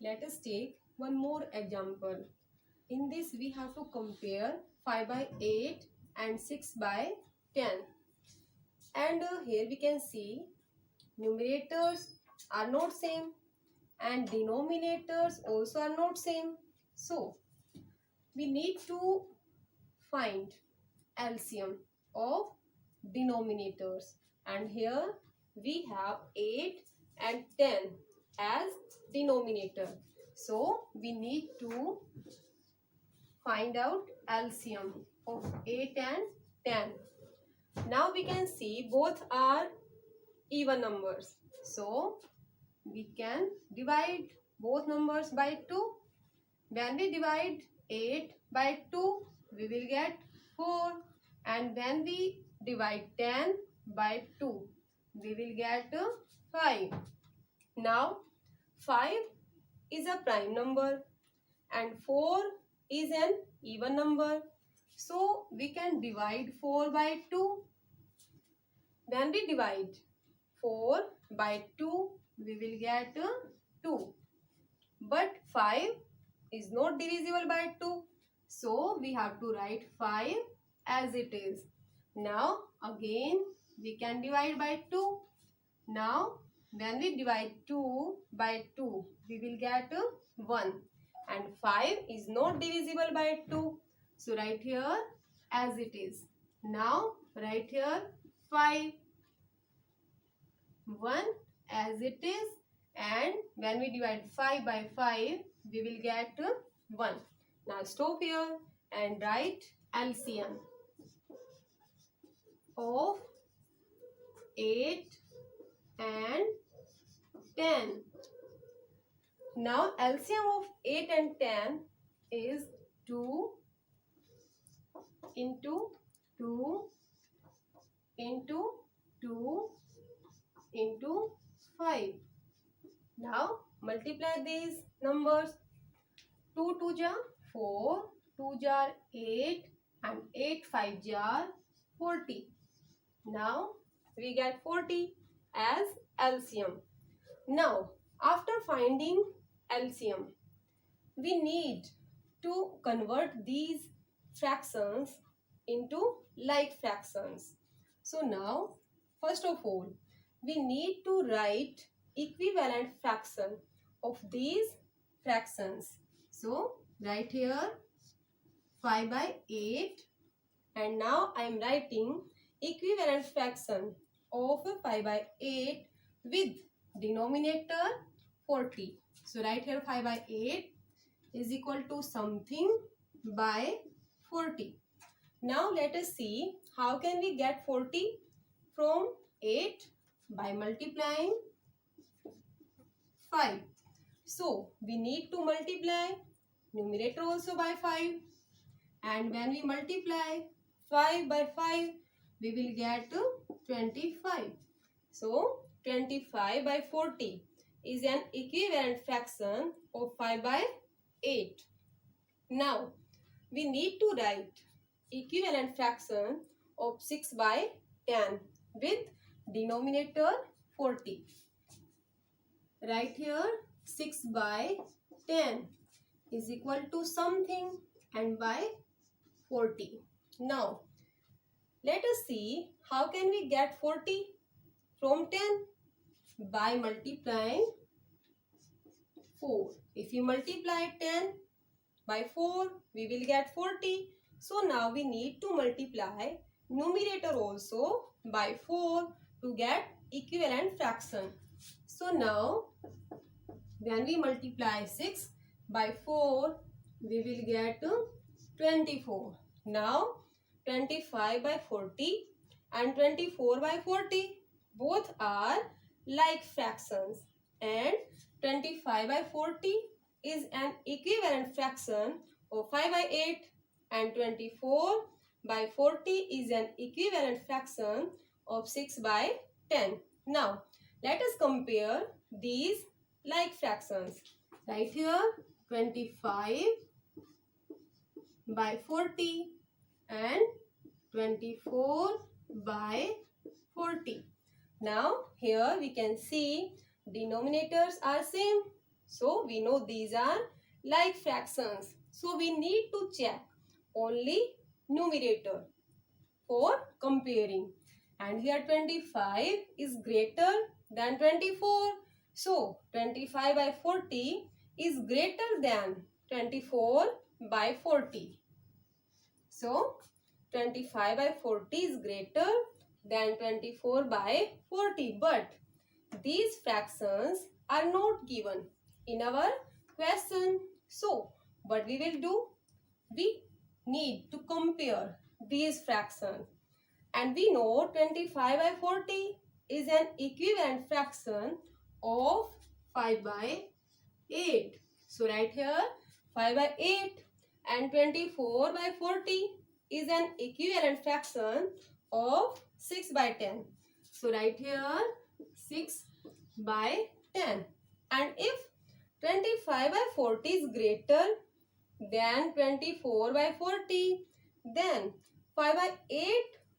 Let us take one more example. In this we have to compare 5 by 8 and 6 by 10. And here we can see numerators are not same and denominators also are not same. So we need to find LCM of denominators, and here we have 8 and 10 as denominator. So we need to find out LCM of 8 and 10. Now we can see both are even numbers. So we can divide both numbers by 2. When we divide 8 by 2, we will get 4. And when we divide 10 by 2, we will get 5. Now 5 is a prime number and 4 is an even number. So we can divide 4 by 2. When we divide 4 by 2, we will get 2. But 5 is not divisible by 2. So we have to write 5 as it is. Now again we can divide by 2. Now when we divide 2 by 2, we will get 1. And 5 is not divisible by 2. So write here as it is. Now write here 5. 1 as it is, and when we divide 5 by 5, we will get 1. Now stop here and write LCM of 8 and 10. Now LCM of 8 and 10 is 2 into 2 into 2 into 5. Now multiply these numbers. 2 2 jar 4, 2 jar 8 and 8 5 jar 40. Now we get 40 as LCM. Now after finding LCM, we need to convert these fractions into like fractions. So now first of all, we need to write equivalent fraction of these fractions. So write here 5 by 8, and now I am writing equivalent fraction of 5 by 8 with denominator 40. So write here 5 by 8 is equal to something by 40. Now let us see how can we get 40 from 8 by multiplying 5. So we need to multiply numerator also by 5, and when we multiply 5 by 5, we will get 25. So 25 by 40 is an equivalent fraction of 5 by 8. Now we need to write equivalent fraction of 6 by 10 with denominator 40. Write here 6 by 10 is equal to something and by 40. Now let us see how can we get 40 from 10 by multiplying 4. If you multiply 10 by 4, we will get 40. So now we need to multiply numerator also by 4 to get equivalent fraction. So now when we multiply 6 by 4, we will get 24. Now 25 by 40 and 24 by 40 both are like fractions, and 25 by 40 is an equivalent fraction of 5 by 8, and 24 by 40 is an equivalent fraction of 6 by 10. Now let us compare these like fractions. Right here 25 by 40 and 24 by 40. Now here we can see denominators are same. So we know these are like fractions. So we need to check only numerator for comparing. And here 25 is greater than 24. So 25 by 40 is greater than 24 by 40. So 25 by 40 is greater than 24 by 40. But these fractions are not given in our question. So what we will do? We need to compare these fractions. And we know 25 by 40 is an equivalent fraction of 5 by 8. So right here 5 by 8, and 24 by 40 is an equivalent fraction of 6 by 10. So right here 6 by 10. And if 25 by 40 is greater than 24 by 40, then 5 by 8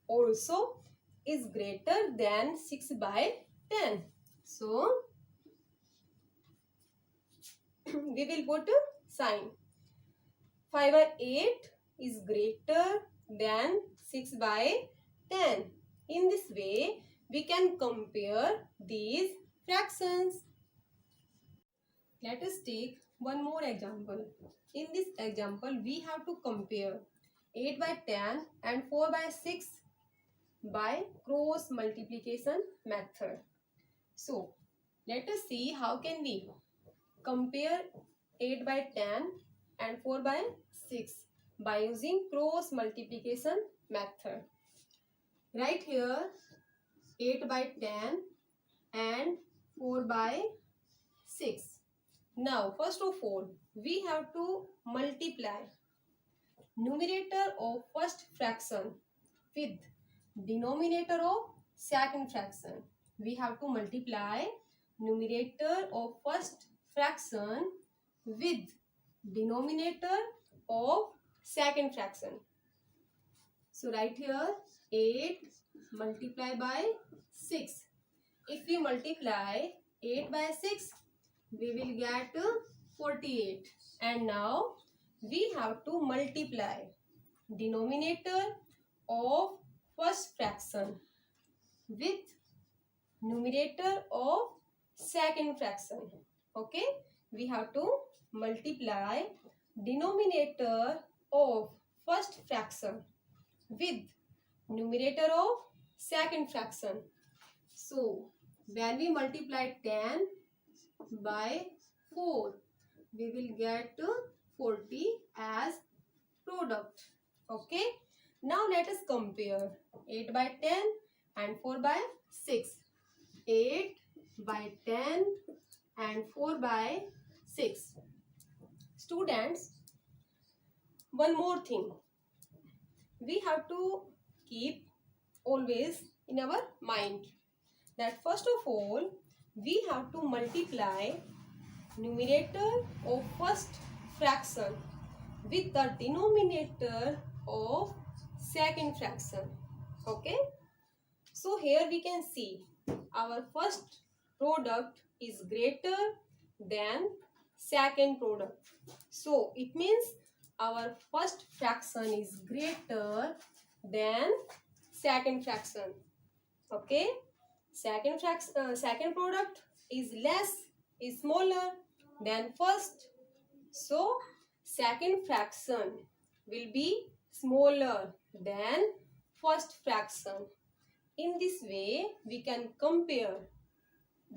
also is greater than 6 by 10. So we will put a sign. 5 by 8 is greater than 6 by 10. In this way, we can compare these fractions. Let us take one more example. In this example, we have to compare 8 by 10 and 4 by 6 by cross multiplication method. So, let us see how can we compare 8 by 10 and 4 by 6 by using cross multiplication method. Right here 8 by 10 and 4 by 6. Now first of all we have to multiply numerator of first fraction with denominator of second fraction. We have to multiply numerator of first fraction with denominator of second fraction. So right here 8 multiplied by 6. If we multiply 8 by 6, we will get 48. And now we have to multiply denominator of first fraction with numerator of second fraction. Okay, we have to multiply denominator of first fraction with numerator of second fraction. So when we multiply 10 by 4, we will get 40 as product. Okay, now let us compare 8 by 10 and 4 by 6. 8 by 10 and 4 by 6. Students, one more thing we have to keep always in our mind, that first of all we have to multiply numerator of first fraction with the denominator of second fraction. Okay, so here we can see our first product is greater than second product. So it means our first fraction is greater than second fraction. Okay, second product is smaller than first. So second fraction will be smaller than first fraction. In this way, we can compare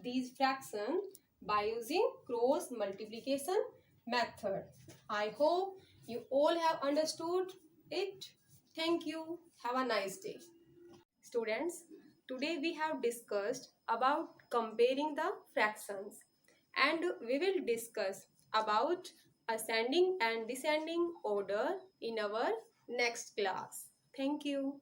these fractions by using cross multiplication method. I hope you all have understood it. Thank you. Have a nice day. Students, today we have discussed about comparing the fractions, and we will discuss about ascending and descending order in our next class. Thank you.